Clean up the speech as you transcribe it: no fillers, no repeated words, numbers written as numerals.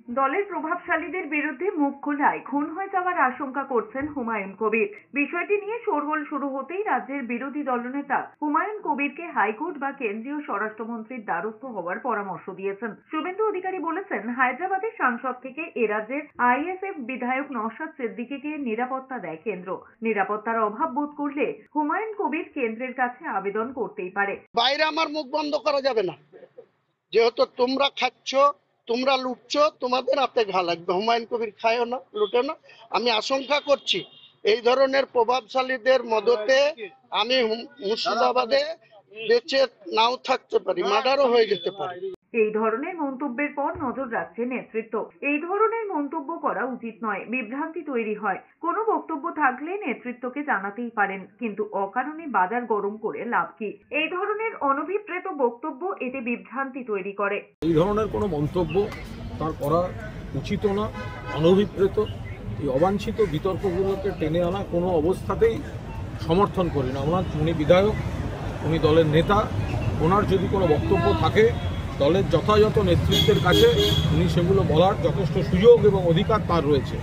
দলের প্রভাবশালীদের বিরুদ্ধে মুখ খোলায় খুন হয়ে যাওয়ার আশঙ্কা করছেন হুমায়ুন কবির। বিষয়টি নিয়ে শোরগোল শুরু হতেই রাজ্যের বিরোধী দলনেতা হুমায়ুন কবিরকে হাইকোর্ট বা কেন্দ্রীয় স্বরাষ্ট্রমন্ত্রীর দ্বারস্থ হওয়ার পরামর্শ দিয়েছেন। শুভেন্দু অধিকারী বলেছেন, হায়দ্রাবাদের সাংসদ থেকে এ রাজ্যের আইএসএফ বিধায়ক নওশাদ সিদ্দিকীকে নিরাপত্তা দেয় কেন্দ্র। নিরাপত্তার অভাব বোধ করলে হুমায়ুন কবির কেন্দ্রের কাছে আবেদন করতেই পারে। বাইরে আমার মুখ বন্ধ করা যাবে না, যেহেতু তোমরা খাচ্ছ, তোমরা লুটছো, তোমাদের হাতে ঘা লাগবে। হুমায়ুন কবির খায়ও না, লুটে না। আমি আশঙ্কা করছি এই ধরনের প্রভাবশালীদের মদতে আমি মুর্শিদাবাদে বেঁচে নাও থাকতে পারি, মার্ডারও হয়ে যেতে পারি। এই ধরনের মন্তব্যের পর নজর রাখছে নেতৃত্ব। এই ধরনের মন্তব্য করা উচিত নয়, বিভ্রান্তি তৈরি হয়। কোনো বক্তব্য থাকলে নেতৃত্বকে জানাতেই পারেন, কিন্তু অকারণে বাজার গরম করে লাভ কি? এই ধরনের অনভিপ্রেত বক্তব্য এতে বিভ্রান্তি তৈরি করে। এই ধরনের কোনো মন্তব্য তার করা উচিত না, অনভিপ্রেত। এই অবাঞ্ছিত বিতর্কগুলোকে টেনে আনা কোনো অবস্থাতেই সমর্থন করি না। উনি বিধায়ক, উনি দলের নেতা, ওনার যদি কোনো বক্তব্য থাকে দলের যথাযথ নেতৃত্বের কাছে উনি সেগুলো বলার যথেষ্ট সুযোগ এবং অধিকার তার রয়েছে।